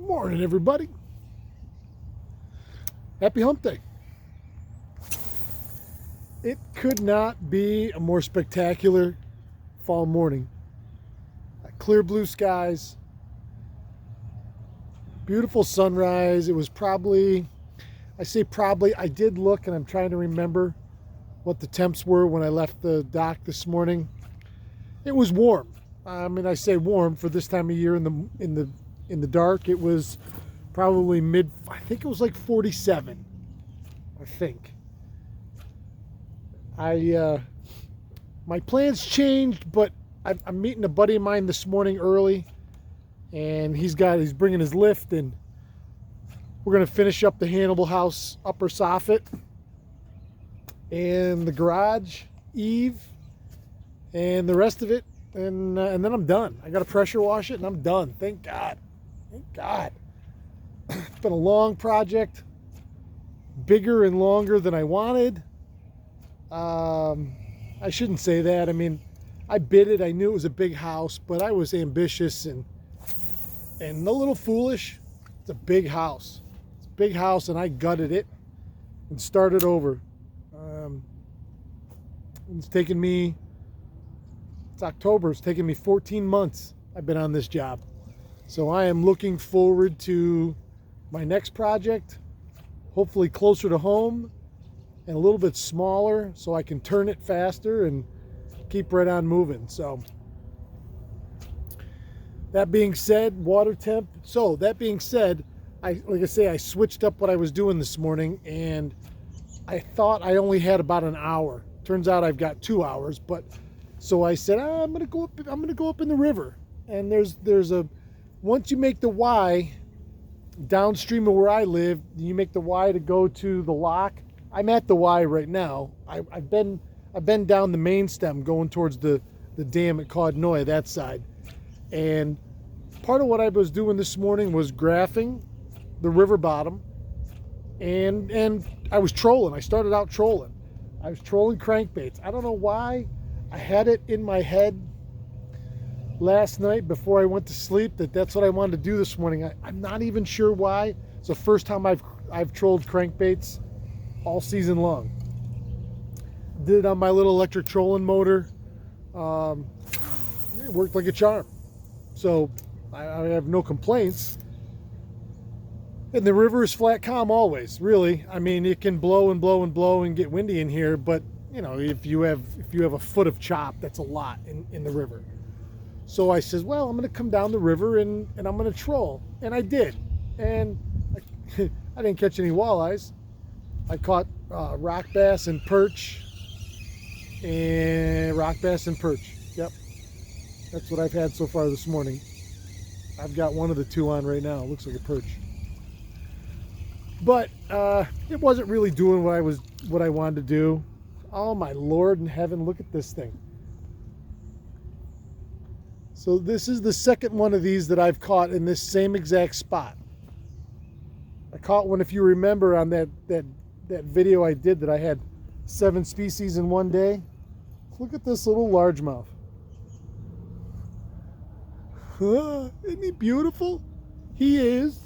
Morning, everybody. Happy hump day. It could not be a more spectacular fall morning. Clear blue skies, beautiful sunrise. It was probably, I did look and I'm trying to remember what the temps were when I left the dock this morning. It was warm. I say warm for this time of year in the dark. It was probably I think it was like 47. I think. My plans changed, but I'm meeting a buddy of mine this morning early, and he's bringing his lift, and we're gonna finish up the Hannibal house upper soffit and the garage eave and the rest of it, and then I'm done. I gotta pressure wash it and I'm done. Thank God. Thank God. It's been a long project, bigger and longer than I wanted. I shouldn't say that. I bid it. I knew it was a big house, but I was ambitious and a little foolish. It's a big house. It's a big house, and I gutted it and started over. It's October. It's taken me 14 months. I've been on this job. So I am looking forward to my next project, hopefully closer to home and a little bit smaller so I can turn it faster and keep right on moving. So that being said, water temp. So that being said, I switched up what I was doing this morning, and I thought I only had about an hour. Turns out I've got 2 hours, but so I said, I'm gonna go up in the river. And there's a once you make the Y downstream of where I live, you make the Y to go to the lock. I'm at the Y right now. I've been down the main stem going towards the dam at Oneida, that side. And part of what I was doing this morning was graphing the river bottom, and I was trolling. I started out trolling. I was trolling crankbaits. I don't know why. I had it in my head last night before I went to sleep that's what I wanted to do this morning. I'm not even sure why. It's the first time I've trolled crankbaits all season long. Did it on my little electric trolling motor. It worked like a charm. So I have no complaints. And the river is flat calm always, really. It can blow and blow and blow and get windy in here, but if you have a foot of chop, that's a lot in the river. So I says, well, I'm going to come down the river and I'm going to troll. And I did. And I didn't catch any walleyes. I caught rock bass and perch. Yep. That's what I've had so far this morning. I've got one of the two on right now. It looks like a perch. But it wasn't really doing what I wanted to do. Oh my Lord in heaven, look at this thing. So this is the second one of these that I've caught in this same exact spot. I caught one, if you remember, on that video I did that I had 7 species in one day. Look at this little largemouth. Isn't he beautiful? He is.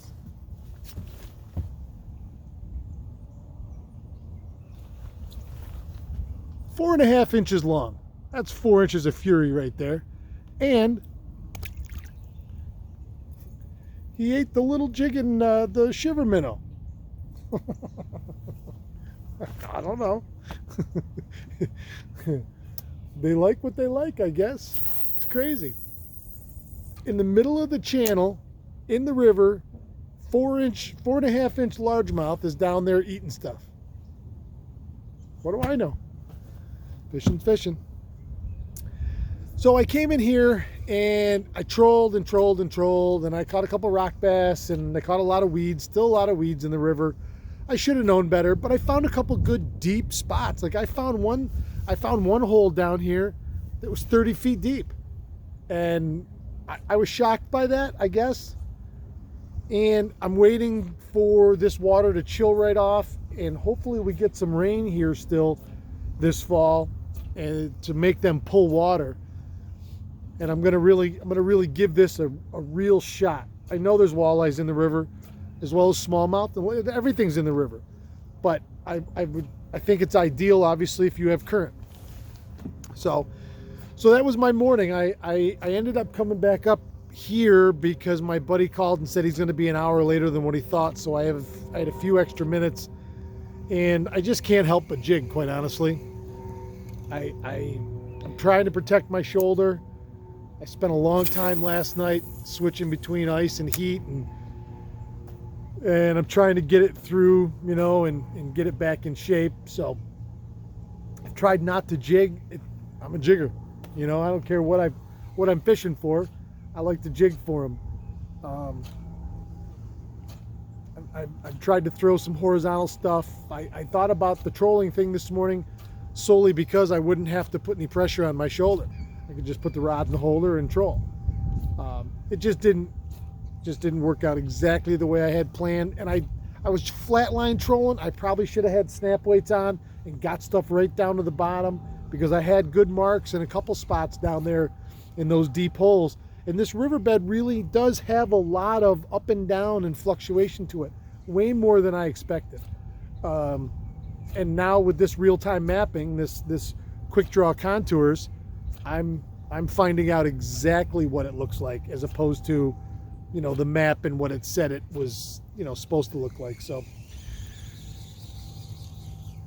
Four and a half inches long. That's 4 inches of fury right there. And he ate the little jig in the shiver minnow. I don't know. They like what they like, I guess. It's crazy. In the middle of the channel, in the river, 4 and a half inch largemouth is down there eating stuff. What do I know? Fishing. So I came in here and I trolled and I caught a couple rock bass and I caught a lot of weeds, still a lot of weeds in the river. I should have known better, but I found a couple good deep spots. Like I found one hole down here that was 30 feet deep, and I was shocked by that, I guess. And I'm waiting for this water to chill right off, and hopefully we get some rain here still this fall, and to make them pull water. And I'm gonna really give this a real shot. I know there's walleyes in the river, as well as smallmouth. Everything's in the river, but I think it's ideal, obviously, if you have current. So that was my morning. I ended up coming back up here because my buddy called and said he's going to be an hour later than what he thought. So I had a few extra minutes, and I just can't help but jig, quite honestly. I'm trying to protect my shoulder. I spent a long time last night switching between ice and heat, and I'm trying to get it through, and get it back in shape. So I've tried not to jig. I'm a jigger, I don't care what I'm fishing for. I like to jig for them. I've tried to throw some horizontal stuff. I thought about the trolling thing this morning solely because I wouldn't have to put any pressure on my shoulder. I could just put the rod in the holder and troll. It just didn't work out exactly the way I had planned. And I was flatline trolling. I probably should have had snap weights on and got stuff right down to the bottom, because I had good marks in a couple spots down there in those deep holes. And this riverbed really does have a lot of up and down and fluctuation to it, way more than I expected. And now with this real-time mapping, this quick draw contours, I'm finding out exactly what it looks like, as opposed to, the map and what it said it was, supposed to look like. So,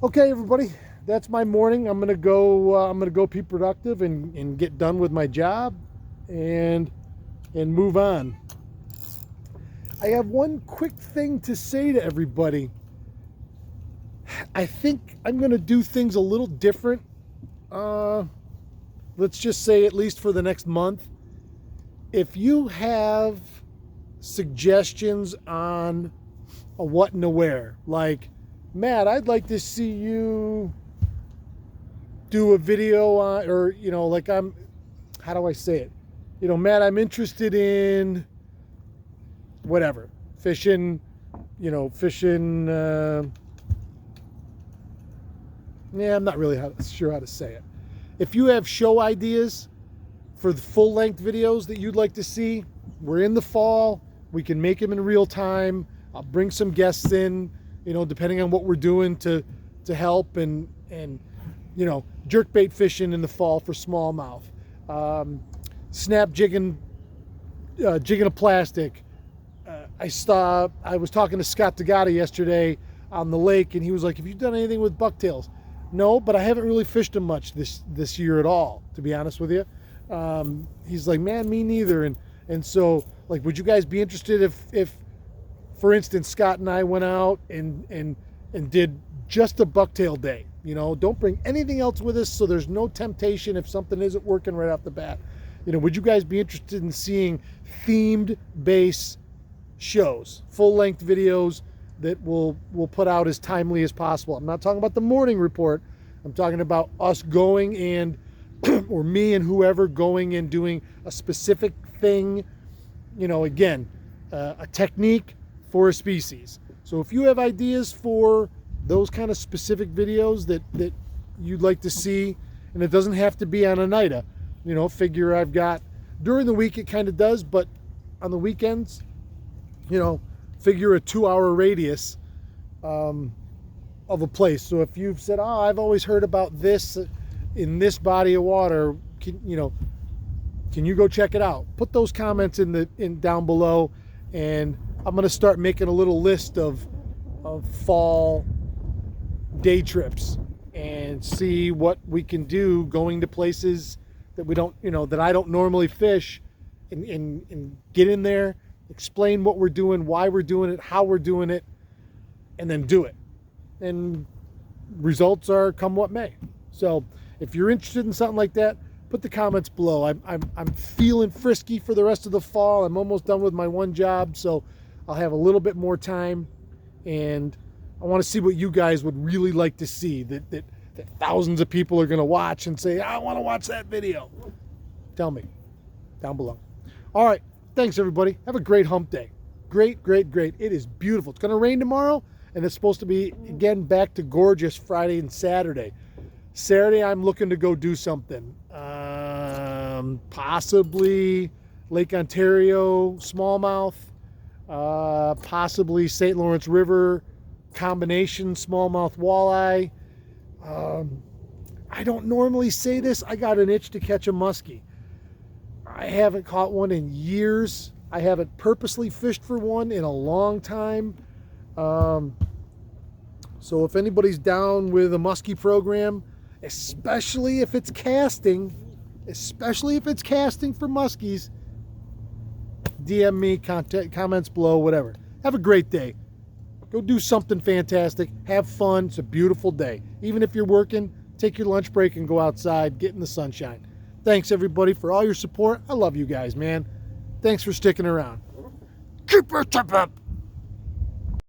okay, everybody, that's my morning. I'm gonna go be productive and get done with my job and move on. I have one quick thing to say to everybody. I think I'm gonna do things a little different. Let's just say, at least for the next month. If you have suggestions on a what and a where, like, Matt, I'd like to see you do a video on, or, how do I say it? Matt, I'm interested in whatever, fishing, yeah, I'm not really sure how to say it. If you have show ideas for the full-length videos that you'd like to see, we're in the fall. We can make them in real time. I'll bring some guests in, depending on what we're doing to help, and jerkbait fishing in the fall for smallmouth. Snap jigging a plastic. I was talking to Scott Tagata yesterday on the lake, and he was like, have you done anything with bucktails? No, but I haven't really fished them much this year at all, to be honest with you. He's like, man, me neither. And so, like, would you guys be interested if for instance, Scott and I went out and did just a bucktail day? Don't bring anything else with us, so there's no temptation if something isn't working right off the bat. Would you guys be interested in seeing themed base shows, full-length videos that we'll put out as timely as possible? I'm not talking about the morning report. I'm talking about us going and, or me and whoever going and doing a specific thing, again, a technique for a species. So if you have ideas for those kind of specific videos that you'd like to see, and it doesn't have to be on Oneida, figure I've got, during the week it kind of does, but on the weekends, figure a 2-hour radius of a place. So if you've said, oh, I've always heard about this in this body of water, can you go check it out? Put those comments in down below, and I'm going to start making a little list of fall day trips and see what we can do going to places that we don't, that I don't normally fish, and get in there, explain what we're doing, why we're doing it, how we're doing it, and then do it. And results are come what may. So if you're interested in something like that, put the comments below. I'm feeling frisky for the rest of the fall. I'm almost done with my one job, so I'll have a little bit more time, and I want to see what you guys would really like to see, that thousands of people are going to watch and say, I want to watch that video. Tell me down below. All right. Thanks, everybody. Have a great hump day. Great, great, great. It is beautiful. It's going to rain tomorrow, and it's supposed to be, again, back to gorgeous Friday and Saturday. Saturday, I'm looking to go do something. Possibly Lake Ontario, smallmouth. possibly St. Lawrence River combination smallmouth walleye. I don't normally say this. I got an itch to catch a muskie. I haven't caught one in years. I haven't purposely fished for one in a long time. So if anybody's down with a muskie program, especially if it's casting for muskies, DM me, comments below, whatever. Have a great day. Go do something fantastic. Have fun. It's a beautiful day. Even if you're working, take your lunch break and go outside, get in the sunshine. Thanks, everybody, for all your support. I love you guys, man. Thanks for sticking around. Keep your tip up.